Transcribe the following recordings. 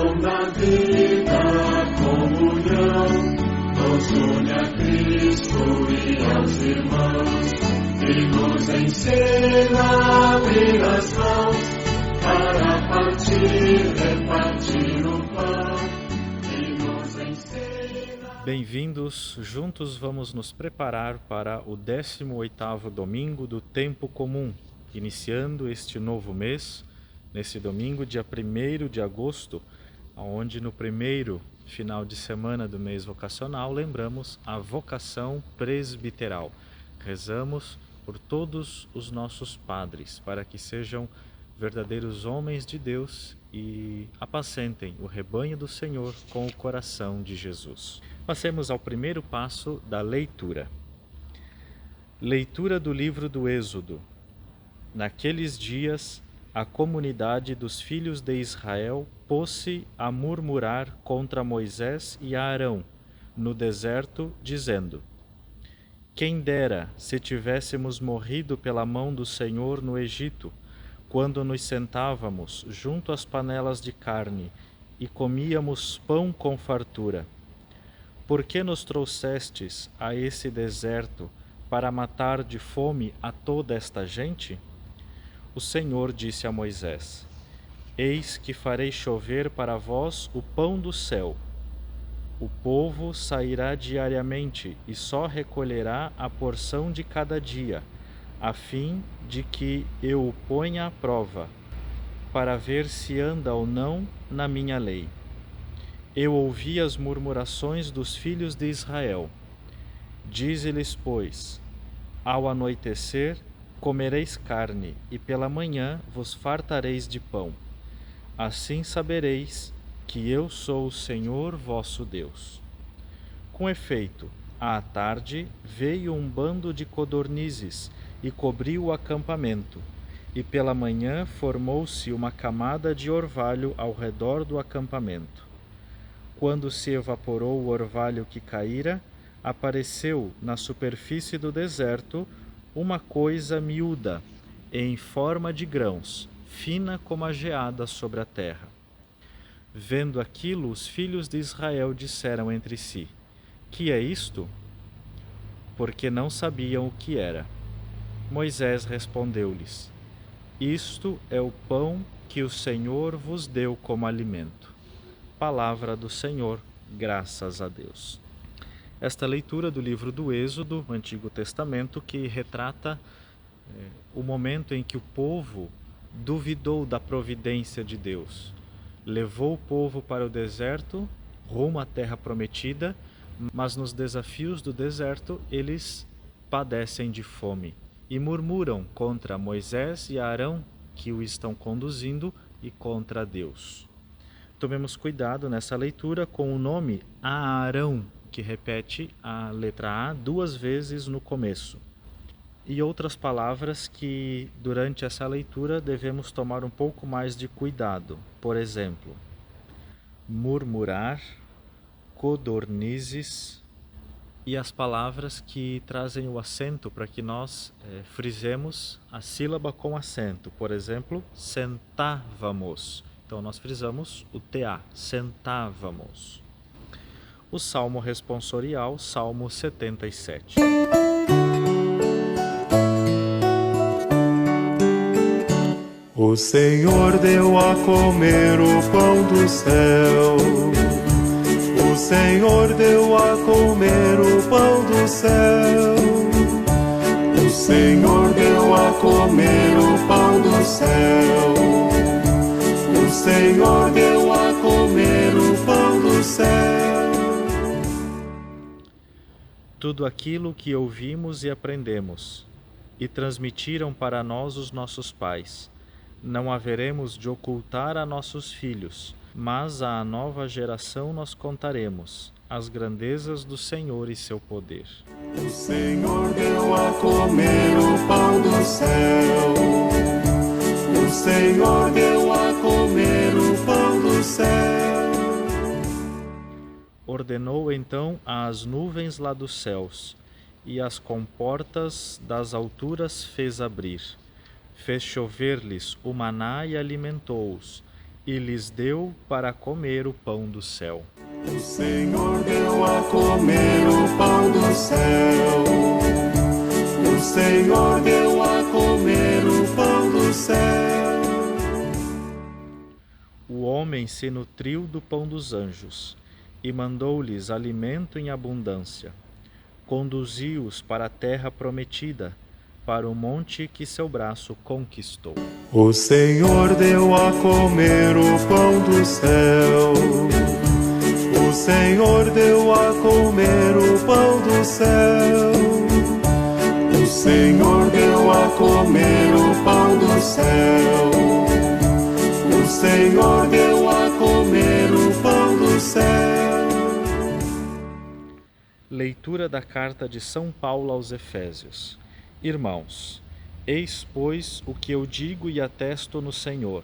pão da vida, comunhão, nos une a Cristo e aos irmãos, e nos ensina a abrir as mãos para partir, repartir o pão, e nos ensina... Bem-vindos, juntos vamos nos preparar para o 18º domingo do Tempo Comum, iniciando este novo mês, nesse domingo, dia 1º de agosto, onde no primeiro final de semana do mês vocacional lembramos a vocação presbiteral. Rezamos por todos os nossos padres, para que sejam verdadeiros homens de Deus e apacentem o rebanho do Senhor com o coração de Jesus. Passemos ao primeiro passo da leitura. Leitura do livro do Êxodo. Naqueles dias, a comunidade dos filhos de Israel pôs-se a murmurar contra Moisés e Arão no deserto, dizendo: Quem dera se tivéssemos morrido pela mão do Senhor no Egito, quando nos sentávamos junto às panelas de carne e comíamos pão com fartura. Por que nos trouxestes a esse deserto para matar de fome a toda esta gente? O Senhor disse a Moisés: Eis que farei chover para vós o pão do céu. O povo sairá diariamente e só recolherá a porção de cada dia, a fim de que eu o ponha à prova, para ver se anda ou não na minha lei. Eu ouvi as murmurações dos filhos de Israel. Dize-lhes, pois, ao anoitecer comereis carne, e pela manhã vos fartareis de pão. Assim sabereis que eu sou o Senhor vosso Deus. Com efeito, à tarde veio um bando de codornizes e cobriu o acampamento, e pela manhã formou-se uma camada de orvalho ao redor do acampamento. Quando se evaporou o orvalho que caíra, apareceu na superfície do deserto uma coisa miúda, em forma de grãos, fina como a geada sobre a terra. Vendo aquilo, os filhos de Israel disseram entre si: Que é isto? Porque não sabiam o que era. Moisés respondeu-lhes: Isto é o pão que o Senhor vos deu como alimento. Palavra do Senhor, graças a Deus. Esta leitura do livro do Êxodo, Antigo Testamento, que retrata o momento em que o povo duvidou da providência de Deus. Levou o povo para o deserto, rumo à terra prometida, mas nos desafios do deserto eles padecem de fome e murmuram contra Moisés e Arão, que o estão conduzindo, e contra Deus. Tomemos cuidado nessa leitura com o nome Arão, que repete a letra A 2 vezes no começo. E outras palavras que, durante essa leitura, devemos tomar um pouco mais de cuidado. Por exemplo, murmurar, codornizes, e as palavras que trazem o acento para que nós frisemos a sílaba com acento. Por exemplo, sentávamos. Então nós frisamos o TA, sentávamos. O Salmo responsorial, Salmo 77. O Senhor deu a comer o pão do céu. O Senhor deu a comer o pão do céu. O Senhor deu a comer o pão do céu. O Senhor deu a comer o pão do céu. Tudo aquilo que ouvimos e aprendemos, e transmitiram para nós os nossos pais, não haveremos de ocultar a nossos filhos, mas à nova geração nós contaremos as grandezas do Senhor e seu poder. O Senhor deu a comer o pão do céu. O Senhor deu a comer o pão do céu. Ordenou então às nuvens lá dos céus, e as comportas das alturas fez abrir. Fez chover-lhes o maná e alimentou-os, e lhes deu para comer o pão do céu. O Senhor deu a comer o pão do céu. O Senhor deu a comer o pão do céu. O homem se nutriu do pão dos anjos e mandou-lhes alimento em abundância. Conduziu-os para a terra prometida, para o monte que seu braço conquistou. O Senhor deu a comer o pão do céu. O Senhor deu a comer o pão do céu. O Senhor deu a comer o pão do céu. O Senhor deu a comer o pão do céu. Leitura da carta de São Paulo aos Efésios. Irmãos, eis, pois, o que eu digo e atesto no Senhor.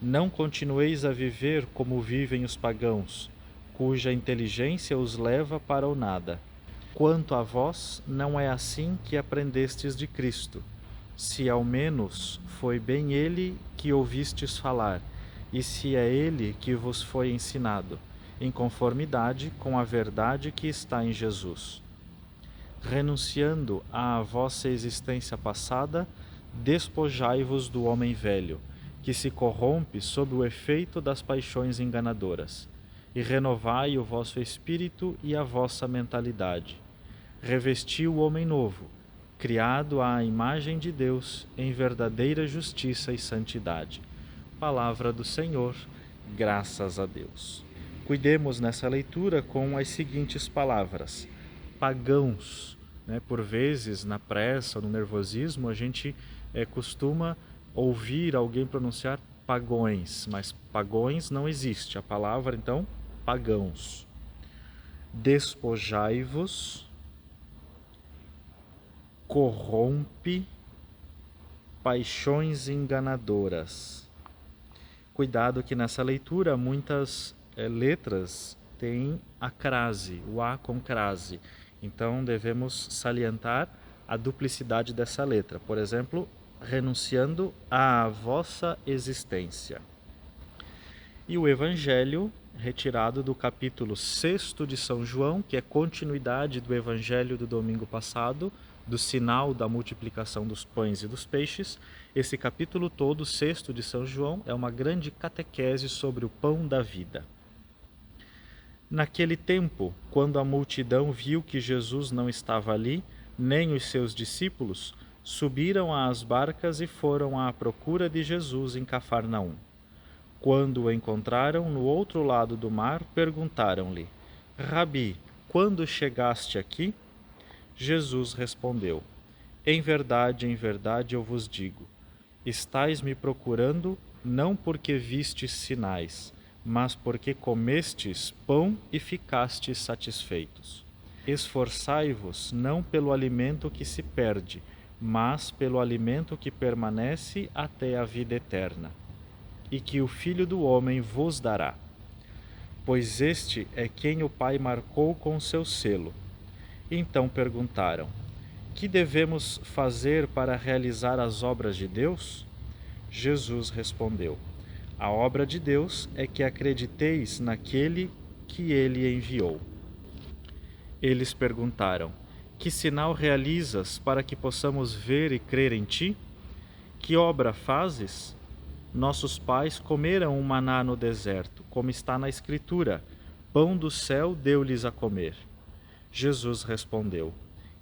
Não continueis a viver como vivem os pagãos, cuja inteligência os leva para o nada. Quanto a vós, não é assim que aprendestes de Cristo, se ao menos foi bem ele que ouvistes falar, e se é ele que vos foi ensinado, em conformidade com a verdade que está em Jesus. Renunciando à vossa existência passada, despojai-vos do homem velho, que se corrompe sob o efeito das paixões enganadoras, e renovai o vosso espírito e a vossa mentalidade. Revesti o homem novo, criado à imagem de Deus em verdadeira justiça e santidade. Palavra do Senhor, graças a Deus. Cuidemos nessa leitura com as seguintes palavras: pagãos. Por vezes, na pressa ou no nervosismo, a gente costuma ouvir alguém pronunciar pagões, mas pagões não existe. A palavra, então, pagãos. Despojai-vos, corrompe, paixões enganadoras. Cuidado que nessa leitura muitas letras têm a crase, o A com crase. Então devemos salientar a duplicidade dessa letra. Por exemplo, renunciando à vossa existência. E o Evangelho, retirado do capítulo 6 de São João, que é continuidade do Evangelho do domingo passado, do sinal da multiplicação dos pães e dos peixes. Esse capítulo todo, 6 de São João, é uma grande catequese sobre o pão da vida. Naquele tempo, quando a multidão viu que Jesus não estava ali, nem os seus discípulos, subiram às barcas e foram à procura de Jesus em Cafarnaum. Quando o encontraram no outro lado do mar, perguntaram-lhe: Rabi, quando chegaste aqui? Jesus respondeu: em verdade, eu vos digo, estais me procurando não porque vistes sinais, mas porque comestes pão e ficastes satisfeitos. Esforçai-vos não pelo alimento que se perde, mas pelo alimento que permanece até a vida eterna, e que o Filho do Homem vos dará. Pois este é quem o Pai marcou com seu selo. Então perguntaram: que devemos fazer para realizar as obras de Deus? Jesus respondeu: a obra de Deus é que acrediteis naquele que ele enviou. Eles perguntaram: que sinal realizas para que possamos ver e crer em ti? Que obra fazes? Nossos pais comeram um maná no deserto, como está na Escritura: pão do céu deu-lhes a comer. Jesus respondeu: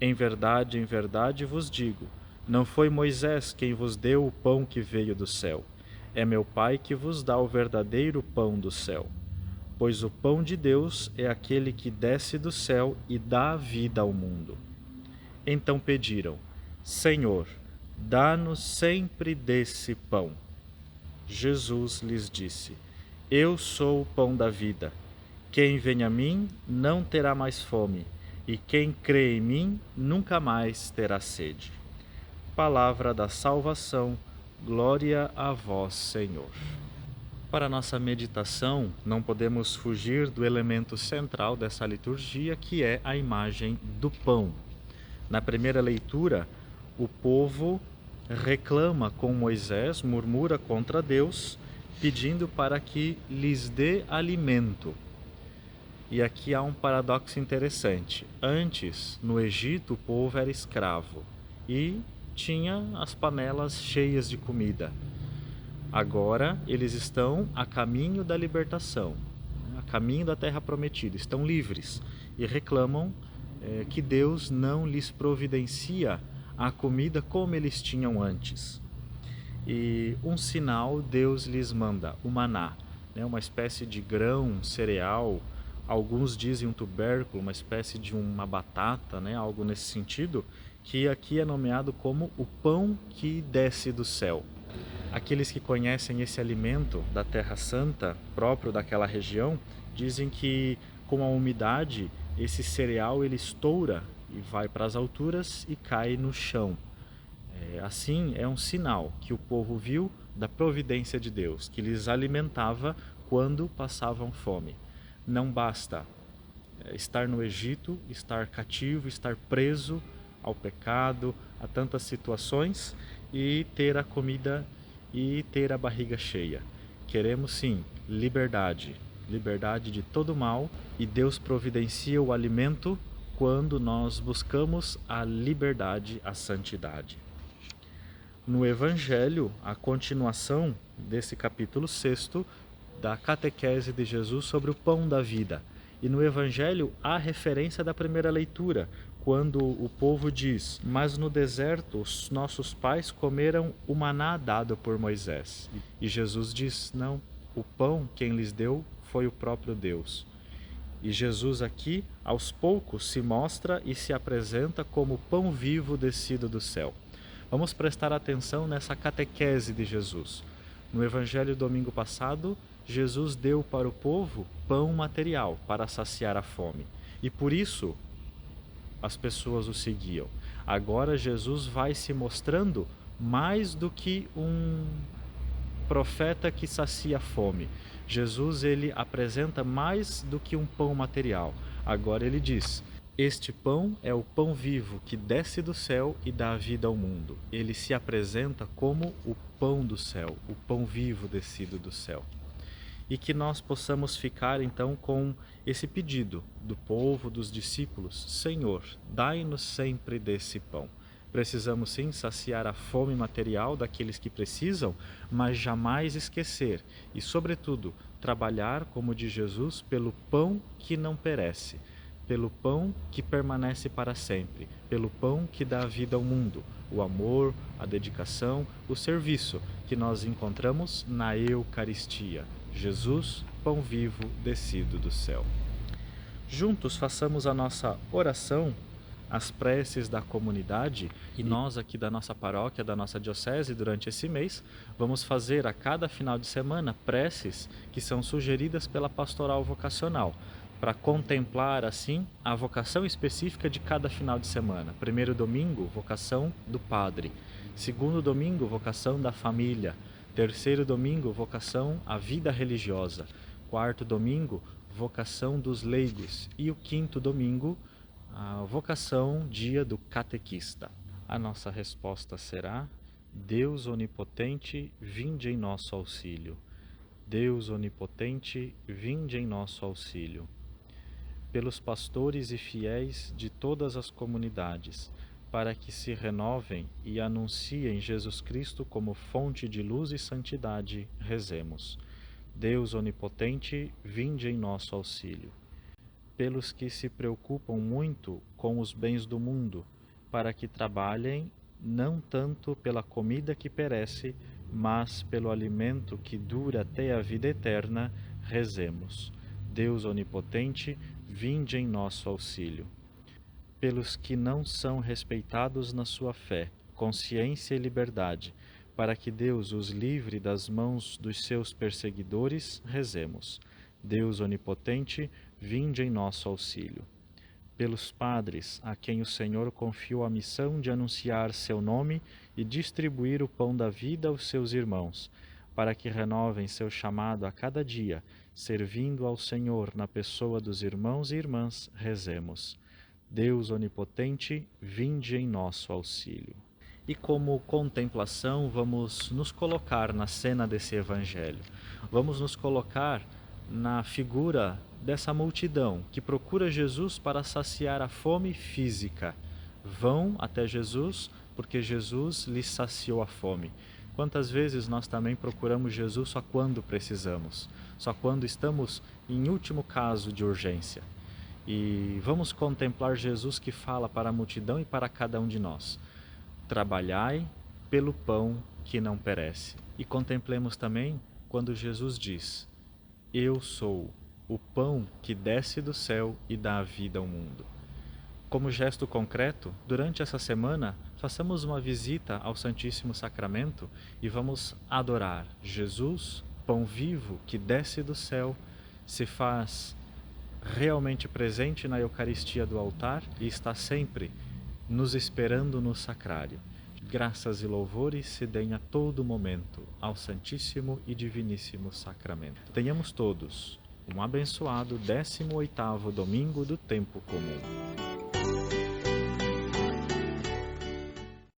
em verdade vos digo, não foi Moisés quem vos deu o pão que veio do céu. É meu Pai que vos dá o verdadeiro pão do céu. Pois o pão de Deus é aquele que desce do céu e dá vida ao mundo. Então pediram: Senhor, dá-nos sempre desse pão. Jesus lhes disse: eu sou o pão da vida. Quem vem a mim não terá mais fome, e quem crê em mim nunca mais terá sede. Palavra da salvação, glória a vós, Senhor. Para nossa meditação, não podemos fugir do elemento central dessa liturgia, que é a imagem do pão. Na primeira leitura, o povo reclama com Moisés, murmura contra Deus, pedindo para que lhes dê alimento. E aqui há um paradoxo interessante. Antes, no Egito, o povo era escravo e tinha as panelas cheias de comida. Agora, eles estão a caminho da libertação, a caminho da terra prometida, estão livres e reclamam que Deus não lhes providencia a comida como eles tinham antes. E um sinal Deus lhes manda, o maná, uma espécie de grão, cereal, alguns dizem um tubérculo, uma espécie de uma batata, algo nesse sentido, que aqui é nomeado como o pão que desce do céu. Aqueles que conhecem esse alimento da Terra Santa, próprio daquela região, dizem que com a umidade esse cereal ele estoura e vai para as alturas e cai no chão. Assim é um sinal que o povo viu da providência de Deus, que lhes alimentava quando passavam fome. Não basta estar no Egito, estar cativo, estar preso ao pecado, a tantas situações e ter a comida e ter a barriga cheia. Queremos sim liberdade, liberdade de todo mal, e Deus providencia o alimento quando nós buscamos a liberdade, a santidade. No Evangelho, a continuação desse capítulo 6 da catequese de Jesus sobre o pão da vida. E no Evangelho há referência da primeira leitura, quando o povo diz: mas no deserto os nossos pais comeram o maná dado por Moisés. E Jesus diz: não, o pão quem lhes deu foi o próprio Deus. E Jesus aqui, aos poucos, se mostra e se apresenta como pão vivo descido do céu. Vamos prestar atenção nessa catequese de Jesus. No Evangelho do domingo passado, Jesus deu para o povo pão material para saciar a fome. E por isso as pessoas o seguiam. Agora Jesus vai se mostrando mais do que um profeta que sacia a fome. Jesus ele apresenta mais do que um pão material. Agora ele diz: este pão é o pão vivo que desce do céu e dá vida ao mundo. Ele se apresenta como o pão do céu, o pão vivo descido do céu. E que nós possamos ficar então com esse pedido do povo, dos discípulos: Senhor, dai-nos sempre desse pão. Precisamos sim saciar a fome material daqueles que precisam, mas jamais esquecer e, sobretudo, trabalhar, como diz Jesus, pelo pão que não perece, pelo pão que permanece para sempre, pelo pão que dá vida ao mundo, o amor, a dedicação, o serviço que nós encontramos na Eucaristia. Jesus, pão vivo descido do céu. Juntos façamos a nossa oração, as preces da comunidade, e nós aqui da nossa paróquia, da nossa diocese, durante esse mês, vamos fazer a cada final de semana preces que são sugeridas pela pastoral vocacional, para contemplar assim a vocação específica de cada final de semana. Primeiro domingo, vocação do padre. Segundo domingo, vocação da família. Terceiro domingo, vocação à vida religiosa. Quarto domingo, vocação dos leigos. E o quinto domingo, a vocação, dia do catequista. A nossa resposta será: Deus onipotente, vinde em nosso auxílio. Deus onipotente, vinde em nosso auxílio. Pelos pastores e fiéis de todas as comunidades, para que se renovem e anunciem Jesus Cristo como fonte de luz e santidade, rezemos. Deus onipotente, vinde em nosso auxílio. Pelos que se preocupam muito com os bens do mundo, para que trabalhem não tanto pela comida que perece, mas pelo alimento que dura até a vida eterna, rezemos. Deus onipotente, vinde em nosso auxílio. Pelos que não são respeitados na sua fé, consciência e liberdade, para que Deus os livre das mãos dos seus perseguidores, rezemos. Deus onipotente, vinde em nosso auxílio. Pelos padres, a quem o Senhor confiou a missão de anunciar seu nome e distribuir o pão da vida aos seus irmãos, para que renovem seu chamado a cada dia, servindo ao Senhor na pessoa dos irmãos e irmãs, rezemos. Deus onipotente, vinde em nosso auxílio. E como contemplação, vamos nos colocar na cena desse evangelho. Vamos nos colocar na figura dessa multidão que procura Jesus para saciar a fome física. Vão até Jesus porque Jesus lhes saciou a fome. Quantas vezes nós também procuramos Jesus só quando precisamos, só quando estamos em último caso de urgência. E vamos contemplar Jesus que fala para a multidão e para cada um de nós: trabalhai pelo pão que não perece. E contemplemos também quando Jesus diz: eu sou o pão que desce do céu e dá a vida ao mundo. Como gesto concreto, durante essa semana, façamos uma visita ao Santíssimo Sacramento e vamos adorar Jesus, pão vivo que desce do céu, se faz realmente presente na Eucaristia do altar e está sempre nos esperando no sacrário. Graças e louvores se deem a todo momento ao Santíssimo e Diviníssimo Sacramento. Tenhamos todos um abençoado 18º domingo do tempo comum.